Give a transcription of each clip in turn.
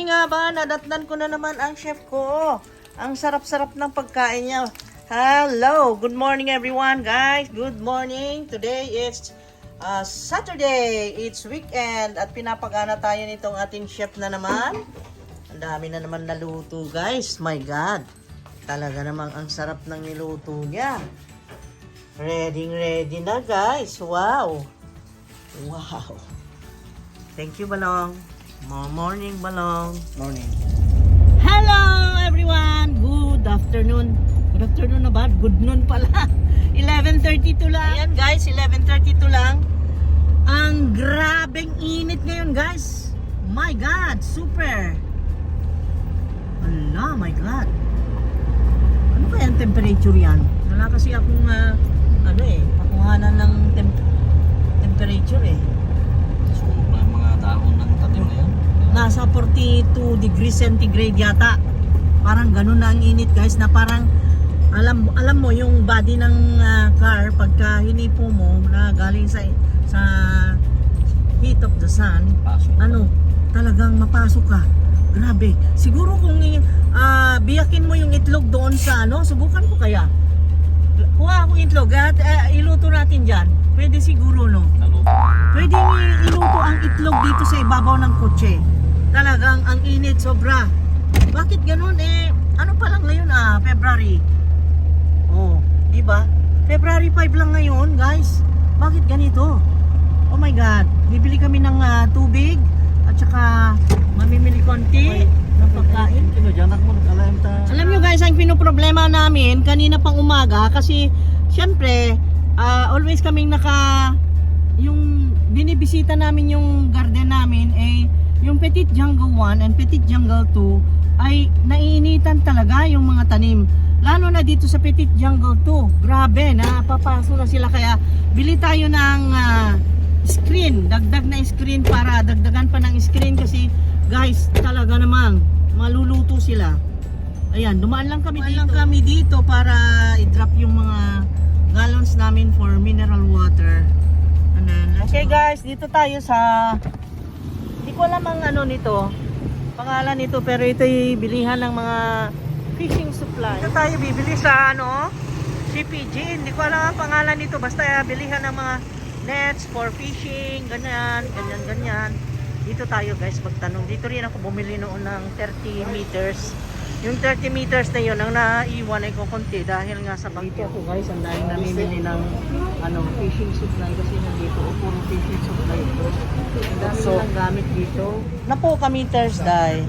nga ba, nadatnan ko na naman ang chef ko. Ang sarap-sarap ng pagkain niya. Hello, good morning everyone guys. Good morning. Today is Saturday. It's weekend at pinapagana tayo nitong ating chef na naman. Ang dami na naman naluto guys. My God. Talaga namang ang sarap ng niluto niya. Ready na guys. Wow. Wow. Thank you, Balong. Morning, Balong. Morning. Hello, everyone. Good afternoon. Good afternoon na ba? Good noon pala. 11:32 lang. Ayan, guys. 11:32 lang. Ang grabeng init ngayon, guys. My God. Super. Ala, my God. Ano kaya ang temperature yan? Wala kasi akong, pakuhanan ng temperature eh. So, mga dahon ng tanim na yan. Nasa 42 degrees centigrade yata. Parang ganun na ang init guys, na parang alam mo yung body ng car pagka hinipo mo na galing sa heat of the sun, Pasok. Talagang mapasok ka. Grabe. Siguro kung biyakin mo yung itlog doon sa subukan ko kaya. Kuha akong itlog at iluto natin diyan. Pwede siguro Naluto. Pwede iluto ang itlog dito sa ibabaw ng kotse. Talagang ang init sobra. Bakit ganun ano pa lang ngayon February. Oh, di ba? February 5 lang ngayon, guys. Bakit ganito? Oh my God. Bibili kami ng tubig at saka mamimili konti ng pagkain. Alam nyo guys, ang pinoproblema namin kanina pang umaga kasi syempre always kaming yung binibisita namin yung garden namin yung Petit Jungle 1 and Petit Jungle 2 ay naiinitan talaga yung mga tanim. Lalo na dito sa Petit Jungle 2. Grabe, napapaso na sila. Kaya bili tayo ng screen. Dagdag na screen para dagdagan pa ng screen kasi guys, talaga namang maluluto sila. Ayan, dumaan lang kami dito para i-drop yung mga gallons namin for mineral water. And then, okay guys, dito tayo sa hindi ko alam ang pangalan nito, pero ito'y bilihan ng mga fishing supply. Dito tayo bibili sa CPG, hindi ko alam ang pangalan nito, basta bilihan ng mga nets for fishing, ganyan. Dito tayo guys magtanong. Dito rin ako bumili noon ng 30 meters. Yung 30 meters na yun ang naiwan ay kukunti dahil nga sa bagyo. Dito ako guys, ang dahil namimili ng fishing supply kasi nandito puro fishing supply. Ang dami nilang gamit dito. Na po ka meters dahil.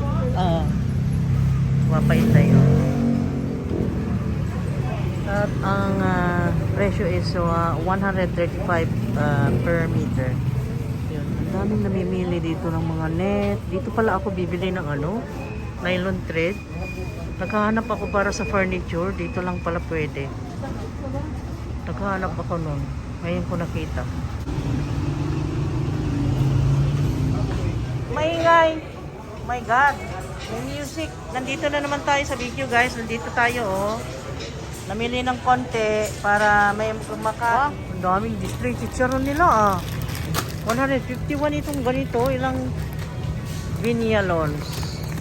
Wapay tayo. At ang presyo is 135 per meter. Yun. Ang daming namimili dito ng mga net. Dito pala ako bibili ng nylon thread. Naghahanap ako para sa furniture. Dito lang pala pwede. Naghahanap ako nun. Ngayon ko nakita. Maingay. My God. May music. Nandito na naman tayo sa video guys. Nandito tayo namili ng konti para may kumaka. Ang daming display chicharon nila 151 itong ganito. Ilang vinyalons.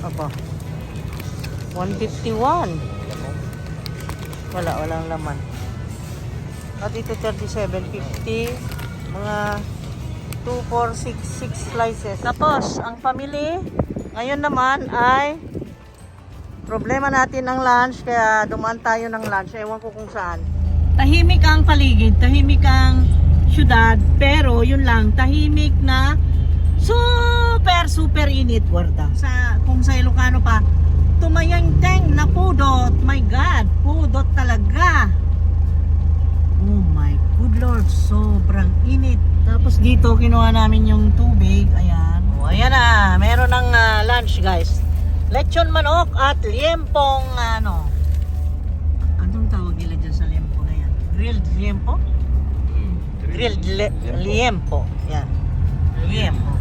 Apa? 151. Walang laman. At ito 37.50. Mga 2, 4, 6 slices. Tapos, ang pamili ngayon naman ay problema natin ang lunch, kaya dumaan tayo ng lunch. Ewan ko kung saan. Tahimik ang paligid, tahimik ang syudad, pero yun lang, tahimik na super init, warda. Kung sa Ilocano pa, tumayang-teng na pudot. My God, pudot talaga. Oh my good Lord, sobrang init. Tapos dito, kinuha namin yung tubig. Ayan. Oh, ayan na, meron ng lunch guys. Lechon manok at liempong anong tawag nila dyan sa liempo na yan? Grilled liempo? Grilled liempo. Yan. Liempo.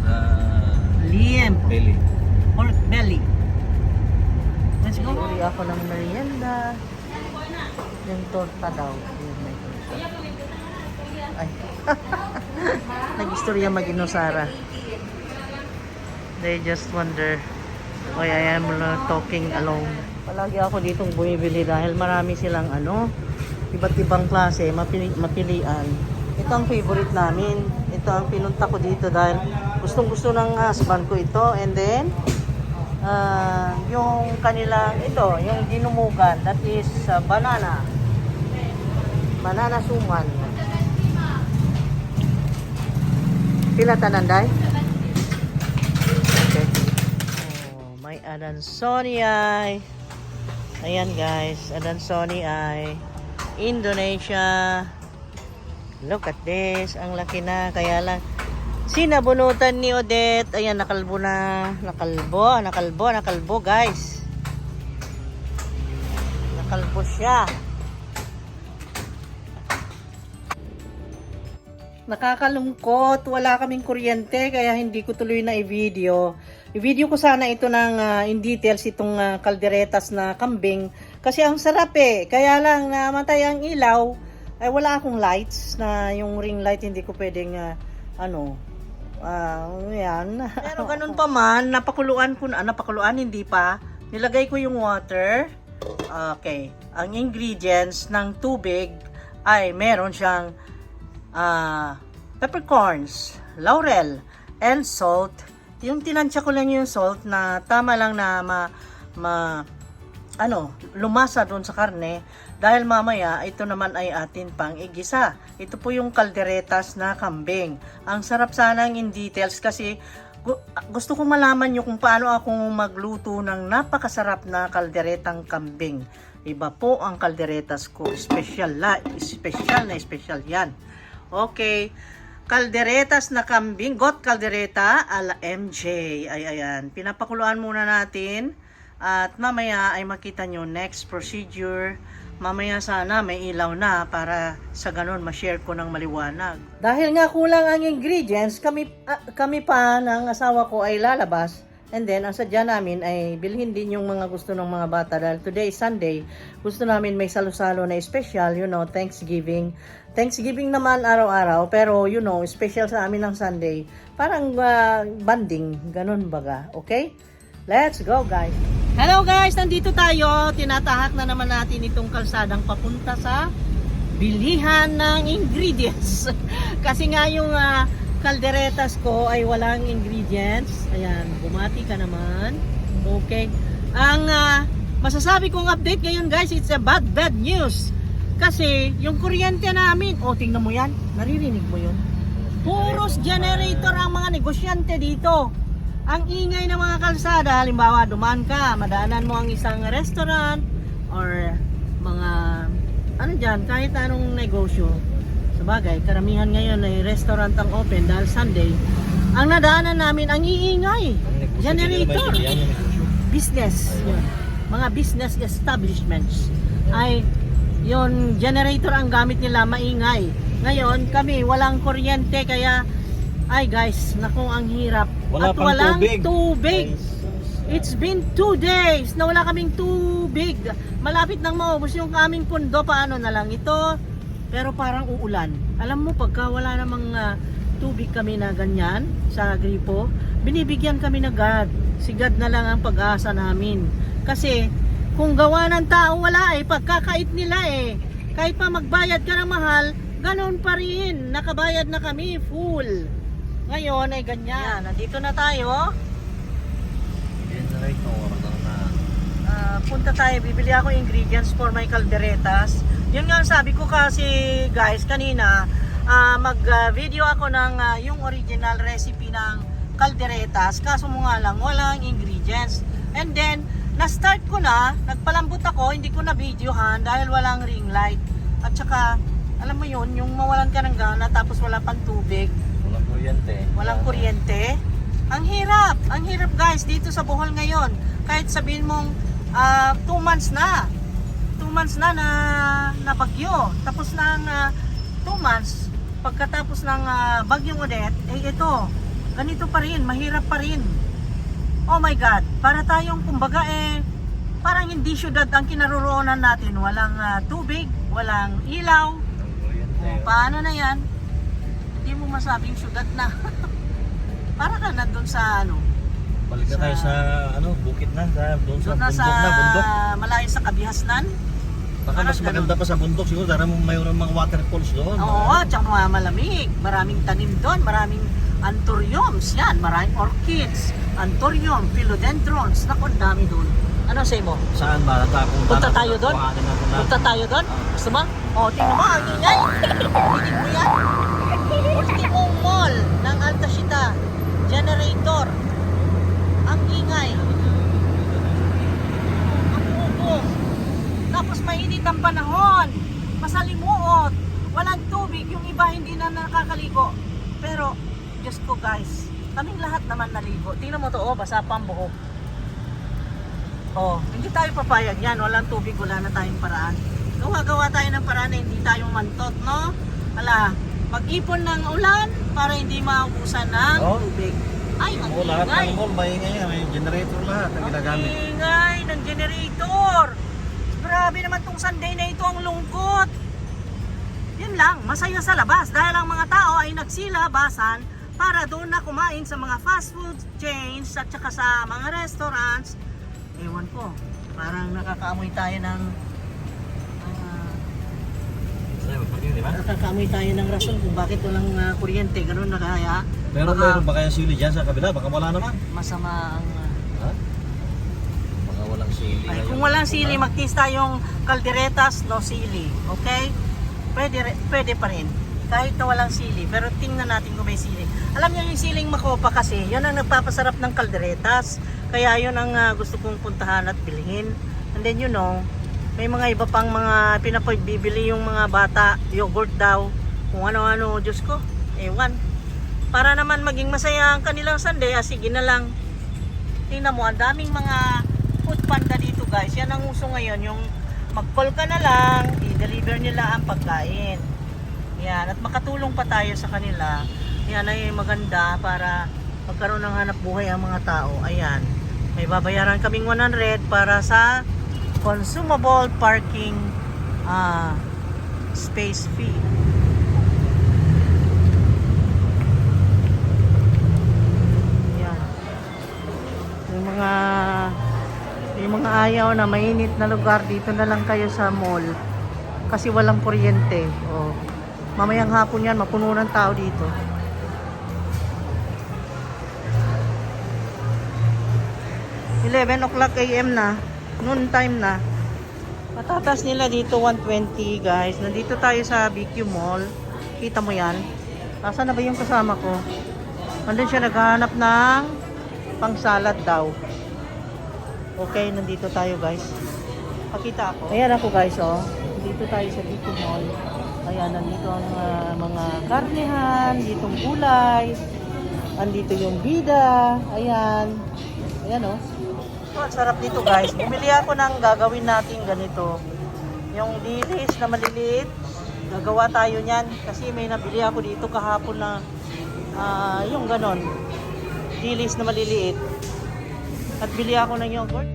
Liempo. Belly. Pork belly. Let's go. Uli ako ng merienda. Yung torta daw. Yung may torta. Ay. Nag-istorya mag-inosara. They just wonder Okay, I am talking alone. Palagi ako ditong bumibili dahil marami silang iba't ibang klase, mapilian. Ito ang favorite namin. Ito ang pinunta ko dito dahil gustong gusto ng husband ko ito. And then, yung kanilang, yung dinumugan, that is banana. Banana suman. Pila tananday? Okay. Oh, may Adansonii ay. Ayan guys, Adansonii ay Indonesia. Look at this, ang laki na, kaya lang sinabunutan ni Odette. Ayan, nakalbo na. Nakalbo guys. Nakalbo siya. Nakakalungkot, wala kaming kuryente kaya hindi ko tuloy na i-video. I-video ko sana ito ng in details itong kalderetas na kambing kasi ang sarap Kaya lang namatay ang ilaw ay wala akong lights na yung ring light hindi ko pwedeng yan. Pero ganun pa man, napakuluan hindi pa. Nilagay ko yung water. Okay. Ang ingredients ng tubig ay meron siyang peppercorns, laurel, and salt. Yung tinansya ko lang yung salt na tama lang na lumasa doon sa karne dahil mamaya ito naman ay atin pang igisa. Ito po yung kalderetas na kambing. Ang sarap sanang in details kasi gusto ko malaman nyo kung paano ako magluto ng napakasarap na kalderetang kambing. Iba po ang kalderetas ko. Special yan. Okay. Kalderetas na kambing, got kaldereta ala MJ. Ayan. Pinapakuluan muna natin. At mamaya ay makita nyo next procedure. Mamaya sana may ilaw na para sa ganun ma-share ko ng maliwanag. Dahil nga kulang ang ingredients, kami pa ng asawa ko ay lalabas. And then, ang sadya namin ay bilhin din yung mga gusto ng mga bata. Dahil today is Sunday, gusto namin may salo-salo na special, Thanksgiving. Thanksgiving naman araw-araw, pero special sa amin ng Sunday. Parang banding, ganun baga. Okay? Let's go, guys. Hello guys, nandito tayo. Tinatahak na naman natin itong kalsadang papunta sa bilihan ng ingredients. Kasi nga yung kalderetas ko ay walang ingredients. Ayan, bumati ka naman. Okay. Ang masasabi kong update ngayon guys, it's a bad news. Kasi yung kuryente namin, tingnan mo yan. Naririnig mo yun? Puros generator ang mga negosyante dito. Ang ingay ng mga kalsada, halimbawa dumaan ka, madaanan mo ang isang restaurant or mga kahit anong negosyo. Sabagay, karamihan ngayon ay restaurant ang open dahil Sunday. Ang nadaanan namin, ang iingay. Generator. Business. Yun. Mga business establishments. Ay, yon generator ang gamit nila, maingay. Ngayon, kami, walang kuryente, kaya, ay guys, naku, ang hirap. At walang tubig. It's been 2 days na wala kaming tubig. Malapit nang maubos yung aming pundo. Paano na lang ito? Pero parang uulan. Alam mo, pagka wala namang tubig kami na ganyan sa gripo, binibigyan kami na God. Si God na lang ang pag-asa namin. Kasi kung gawa ng tao wala pagkakait nila kahit pa magbayad ka ng mahal, ganon pa rin. Nakabayad na kami, full. Ngayon ay ganyan. Nandito na tayo. Punta tayo, bibili ako ingredients for my kalderetas. Yun nga sabi ko kasi guys kanina, mag-video ako ng yung original recipe ng kalderetas, kaso mo nga lang walang ingredients. And then na-start ko na, nagpalambot ako, hindi ko na videohan dahil walang ring light. At saka alam mo yun, yung mawalan ka ng gana tapos wala pang tubig, walang kuryente. Ang hirap guys dito sa Bohol ngayon. Kahit sabihin mong 2 months na bagyo, tapos ng 2 months pagkatapos ng bagyong Odette, ito ganito pa rin, mahirap pa rin. Oh my God, para tayong kumbaga parang hindi syudad ang kinaroroonan natin. Walang tubig, walang ilaw. Paano na yan? Hindi mo masabing syudad na. Para ka na doon sa Balik na tayo sa bukit na, doon sa Doon na bundok sa na, bundok. malayo sa Kabihasnan. Baka mas Parang maganda pa sa bundok siguro, dahil mayroon mga waterfalls doon. Oo, at saka mga malamig. Maraming tanim doon, maraming anthuriums, yan, maraming orchids, anthurium, philodendrons. Naku, ang dami doon. Ano say mo? Saan ba? Punta tayo doon? Kuhanin natin na. Punta tayo doon? Gusto mo? O, tingnan mo, ang ingay. Tingnan mo yan. Ultimo Mall ng Altashita. Generator. Ang ingay. Ang ubo. Tapos mainit ang panahon. Masalimuot. Walang tubig. Yung iba hindi na nakakaligo. Pero, Diyos ko guys, kaming lahat naman naligo. Tingnan mo to, basa pa ang buhok. Oh, hindi tayo papayag yan. Walang tubig, wala na tayong paraan. Gawa-gawa tayo ng paraan na hindi tayo mantot, no? Ala, mag-ipon ng ulan para hindi maubusan ng tubig. Ay, ang Oo, lahat ingay. ng mall, may generator lahat ang ginagamit. Ang ingay ng generator. Grabe naman tong Sunday na ito, ang lungkot. Yun lang, masaya sa labas dahil ang mga tao ay nagsilabasan para doon na kumain sa mga fast food chains at saka sa mga restaurants. Ewan ko, parang nakakaamoy tayo ng nakakaamoy tayo ng rason kung bakit walang kuryente, ganun na kaya. Pero mayroon ba kayang sili dyan sa kabila? Baka wala naman. Masama ang Ha? Baka walang sili. ay, ngayon. kung walang sili, magtis tayong kalderetas, no sili. Okay? Pwede pa rin. Kahit na walang sili, pero tingnan natin kung may sili. Alam niyo yung siling makopa kasi, yun ang nagpapasarap ng kalderetas. Kaya yun ang gusto kong puntahan at bilhin. And then may mga iba pang mga pinapagbibili yung mga bata, yogurt daw, kung ano-ano, Diyos ko, ewan. Para naman maging masaya ang kanilang Sunday, sige na lang. Tingnan mo, ang daming mga food panda dito guys. Yan ang uso ngayon, yung mag-call ka na lang, i-deliver nila ang pagkain. Yan, at makatulong pa tayo sa kanila. Yan ay maganda para magkaroon ng hanap buhay ang mga tao. Ayan, may babayaran kaming 100 para sa consumable parking space fee. Yan. Yung mga ayaw na mainit na lugar, dito na lang kayo sa mall kasi walang kuryente. Oh. Mamayang hapon yan, mapuno ng tao dito. $11 AM na, noon time na. Matatas nila dito 120 guys. Nandito tayo sa BQ Mall. Kita mo yan. Nasaan na ba yung kasama ko? Nandun siya naghahanap ng pang salad daw. Okay, nandito tayo guys. Pakita ako. Ayan ako guys, oh. Dito tayo sa BQ Mall. Ayan, nandito ang mga karnehan, ditong gulay. Andito yung bida. Ayan. Ayan, oh. Ang sarap dito guys. Bumili ako ng gagawin natin ganito. Yung dilis na maliliit. Gagawa tayo niyan. Kasi may nabili ako dito kahapon na yung ganon. Dilis na maliliit. At bili ako ng yogurt.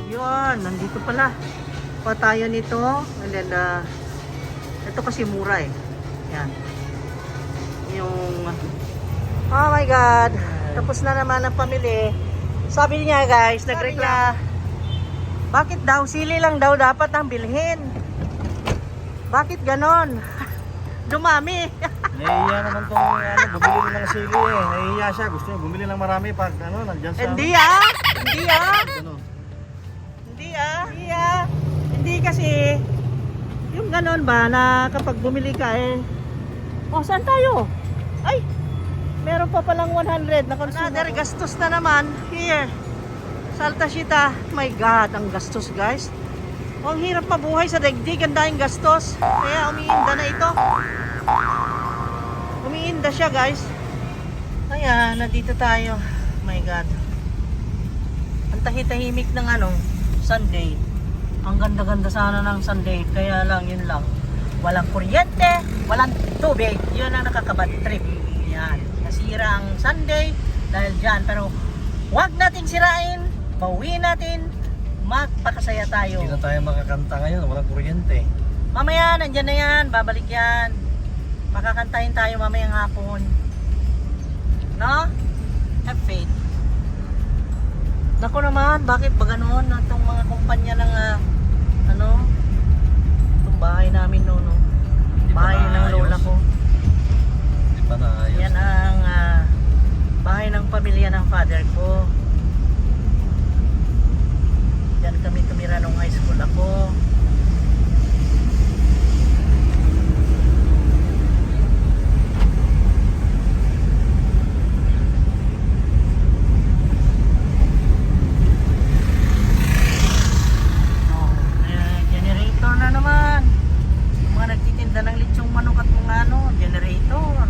Ayun, nandito pala. Pa tayo nito. And then, ito kasi mura eh. Yan. Yung, oh my God. Tapos na naman ang pamili. Sabi niya guys, bakit daw? Sili lang daw dapat ang bilhin. Bakit ganon? Dumami. Nahihiya naman itong bumili ng sili eh. Nahihiya siya. Gusto niya bumili ng marami pag nandyan sa... Hindi ah. Hindi ah. Ano? Hindi kasi yung ganon ba na kapag bumili ka saan tayo? Ay, meron pa palang 100 na consumable. Another gastos na naman here sa Altashita. My God, ang gastos guys. Ang hirap mabuhay sa daigdig, ang daming gastos. Kaya umiinda na ito. Umiinda siya guys. Ayan, nandito tayo. Oh my God. Ang tahimik ng Sunday. Ang ganda-ganda sana ng Sunday. Kaya lang, yun lang. Walang kuryente, walang tubig. Yun ang nakakabad trip. Yan. Nasira ang Sunday dahil dyan. Pero huwag nating sirain. Pauwi natin. Magpakasaya tayo. Hindi na tayo makakanta ngayon, walang kuryente. Mamaya, nandyan na yan. Babalik yan. Makakantahin tayo mamayang hapon. No? Have faith. Naku naman, bakit ba ganoon? Itong mga kumpanya ng itong bahay namin no. Hindi pa Bahay ng naayos. lola ko. Hindi pa naayos. Yan ang bahay ng pamilya ng father ko. Yan kami tumira nung high school ako. Generator na naman. Yung mga nagtitinda ng litsong manok at mga generator.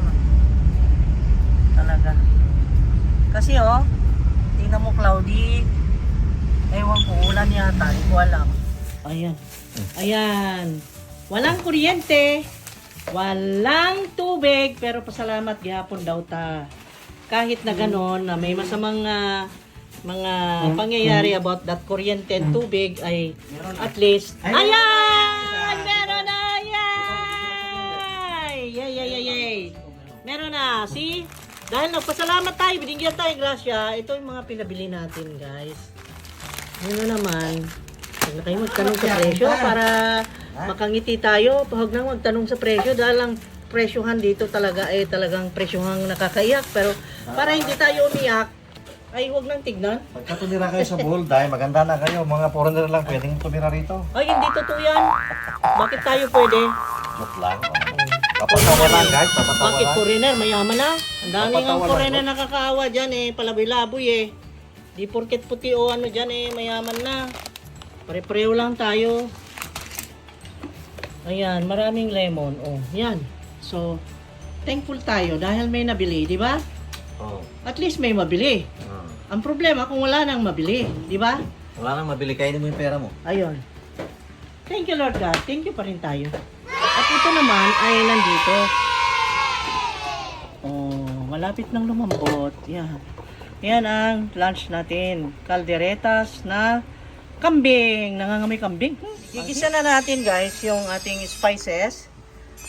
Talaga. Kasi tingnan mo cloudy. Ewan ko, ulan yata. Hindi ko alam. Ayan. Ayan. Walang kuryente. Walang tubig. Pero pasalamat gihapon daw ta. Kahit na ganon, na may masamang mga pangyayari about that kuryente and tubig ay at least. Ayan! Meron na! Yay! Yay! Meron na. See? Dahil nagpasalamat tayo, binigyan tayo grasya, ito yung mga pinabili natin, guys. Ano naman, huwag na kayo magtanong sa presyo para makangiti tayo. Huwag na magtanong sa presyo dahil ang presyohan dito talaga ay talagang presyohang nakakaiyak. Pero para hindi tayo umiyak, ay huwag nang tignan. Pagka tumira kayo sa Bulday, maganda na kayo. Mga foreigner lang pwedeng tumira rito. Ay, hindi totoo yan. Bakit tayo pwede? Joke lang. Papatawa lang guys, papatawa Bakit lang. foreigner? Mayaman na. Ang daming ang Papatawa lang, foreigner nakakaawa dyan palaboy-laboy Di porket puti o dyan mayaman na. Pare-pareho lang tayo. Ayan, maraming lemon. Yan. So, thankful tayo dahil may nabili, di ba? Oh. At least may mabili. Ang problema kung wala nang mabili, di ba? Wala nang mabili, kainin mo yung pera mo. Ayun. Thank you Lord God. Thank you pa rin tayo. At ito naman ay nandito. Malapit nang lumambot. Yan. Yan ang lunch natin. Kalderetas na kambing. Nangangamoy kambing. Gigisa na natin guys yung ating spices.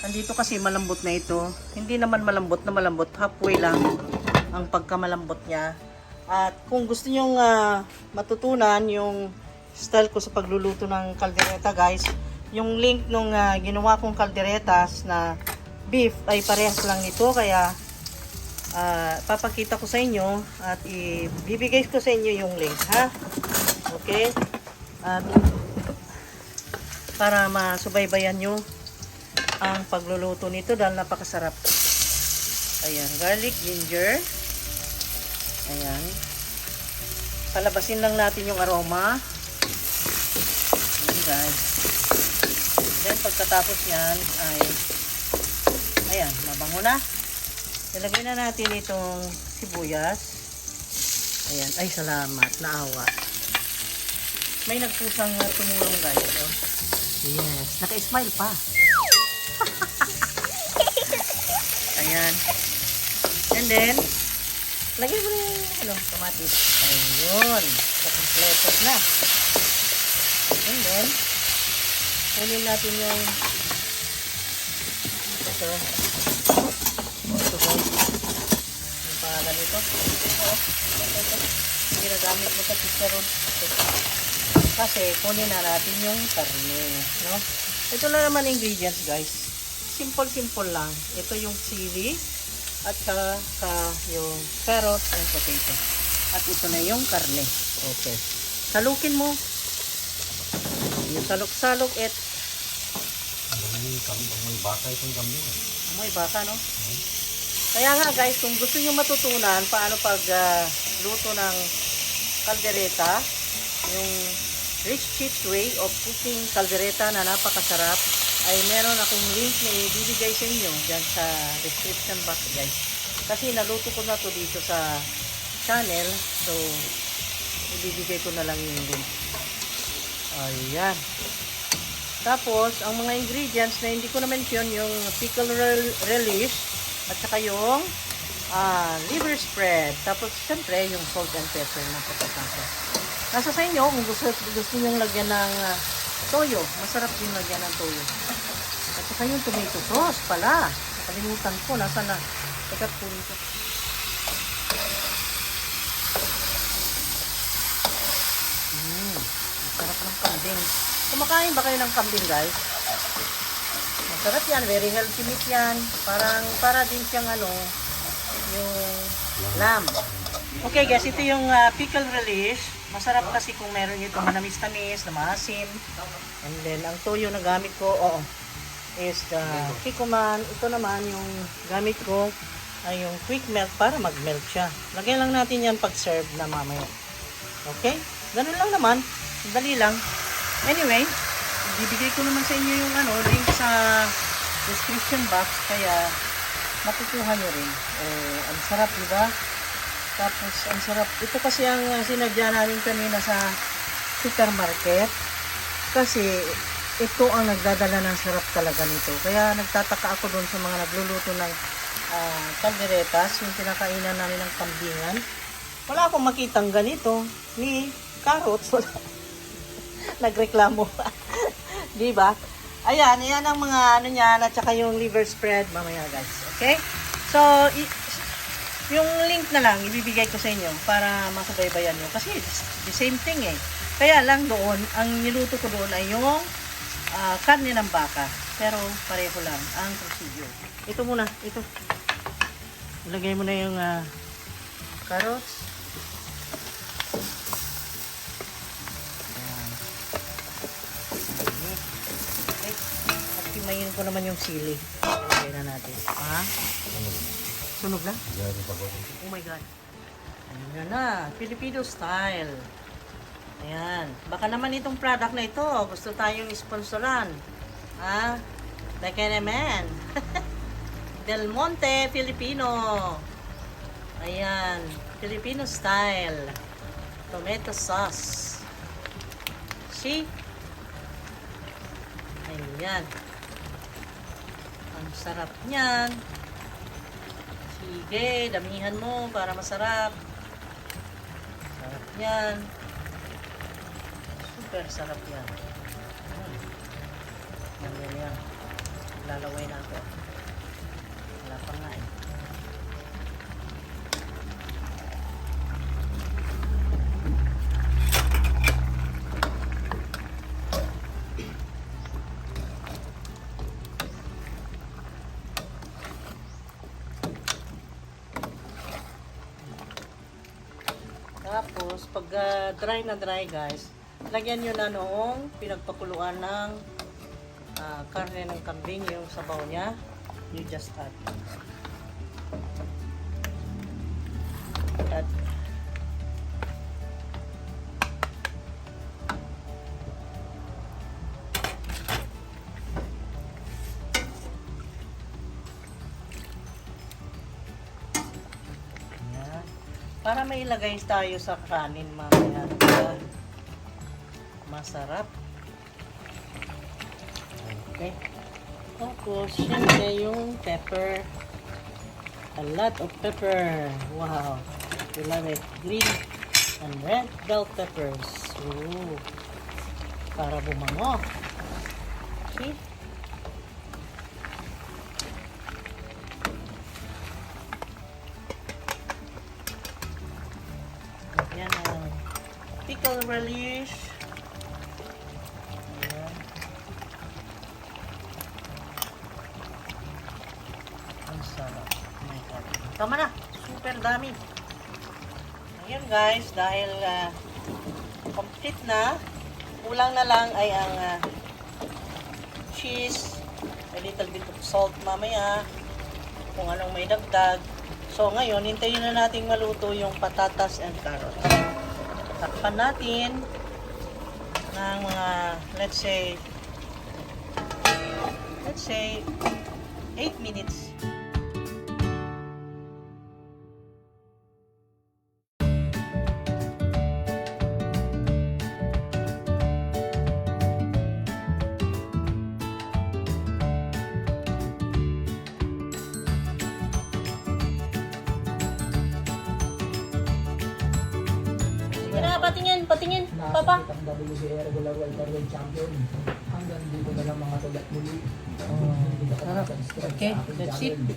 Nandito kasi malambot na ito. Hindi naman malambot na malambot. Halfway lang ang pagkamalambot niya. At kung gusto nyong matutunan yung style ko sa pagluluto ng kaldereta guys, yung link nung ginawa kong kalderetas na beef ay parehas lang ito. Kaya papakita ko sa inyo at ibibigay ko sa inyo yung link, ha? Okay? At para masubaybayan nyo ang pagluluto nito dahil napakasarap. Ayan, garlic, ginger. Ayan. Palabasin lang natin yung aroma. Ayan guys. Then pagkatapos yan ay ayan, mabango na. Ilagay na natin itong sibuyas. Ayan. Ay, salamat. Naawa. May nagpusang tumulong guys. Yes. Naka-smile pa. Ayan. And then, lagay mo na yung kamatis. Ayun. Kompleto na. And then, kunin natin yung ito. Ito po. Yung pangalan nito. Ito. Ginagamit mo sa chicharon. Kasi kunin na natin yung karne. No? Ito na naman ingredients guys. Simple lang. Ito yung chili at saka yung carrot and potato. At ito na yung karne. Okay. Salukin mo. Yung salok-salok it. Amoy baka itong kambing. Amoy baka, no? Kaya nga guys, kung gusto nyo matutunan paano luto ng kaldereta, yung rich cheap way of cooking kaldereta na napakasarap, ay meron akong link na ibibigay sa inyo dyan sa description box guys. Kasi naluto ko na to dito sa channel. So, ibibigay ko na lang yung link. Ayan. Tapos, ang mga ingredients na hindi ko na-mention, yung pickle relish, at saka yung liver spread. Tapos, syempre, yung salt and pepper na pagkatasa. Nasa sa inyo, kung gusto nyo lagyan ng toyo. Masarap din lagyan ng toyo. At saka yung tomato sauce pala. Nakalimutan ko. Nasa na? Teka po nito. Masarap ng kambing. Kumakain ba kayo ng kambing, guys? Masarap yan. Very healthy meat yan. Para din siyang yung lamb. Okay guys, ito yung pickle relish. Masarap kasi kung meron ito manamis-tamis, na maasim. And then, ang toyo na gamit ko, is the Kikkoman. Ito naman yung gamit ko ay yung quick melt para mag-melt siya. Lagyan lang natin yan pag-serve na mamaya. Okay? Ganun lang naman. Dali lang. Anyway, bibigay ko naman sa inyo yung link sa description box. Kaya, makukuha nyo rin. Ang sarap, diba? Tapos, ang sarap. Ito kasi ang sinadya namin kanina sa supermarket. Kasi, ito ang nagdadala ng sarap talaga nito. Kaya, nagtataka ako doon sa mga nagluluto ng kalderetas, yung pinakainan namin ng kambingan. Wala akong makitang ganito. Ni carrots, wala. Nagreklamo. Diba? Ayan, yan ang mga niyan, at saka yung liver spread mamaya, guys. Okay? So, yung link na lang, ibibigay ko sa inyo para masubaybayan nyo. Kasi the same thing eh. Kaya lang doon, ang niluto ko doon ay yung karne ng baka. Pero pareho lang ang procedure. Ito muna, ito. Ilagay mo na yung carrots. Ayan. At kimayin ko naman yung sili. Ilagay na natin. Ha? Sunog na? Oh my God. Ayan na. Filipino style. Ayan. Baka naman itong product na ito, gusto tayong sponsoran. Ha? Like naman. Del Monte Filipino. Ayan. Filipino style. Tomato sauce. See? Ayan. Ang sarap niyan. Sige, damihan mo para masarap. Sarap yan. Super sarap yan. Yan. Lalaway na ako. Wala pa nga eh. Tapos, pag dry na dry guys, lagyan nyo na noong pinagpakuluan ng karne ng kambing, yung sabaw niya. You just add. Para may ilagay tayo sa kanin mamaya. Masarap. Okay. Tapos, syempre yung pepper. A lot of pepper. Wow. We love it. Green and red bell peppers. Ooh. Para bumango. See? Yan ang pickle relish. Ayan. Ang sarap. Oh my God. Tama na. Super dami. Ayan guys, dahil complete na, kulang na lang ay ang cheese, a little bit of salt mamaya, kung anong may dagdag. So ngayon, hintayin na natin maluto yung patatas and carrot. Takpan natin ng mga, let's say 8 minutes. Kaya patingin, patingin, papa. Nakasakit ang WBA regular welterweight champion. Hanggang dito na lang mga tulat muli. Sarap. Okay, that's it.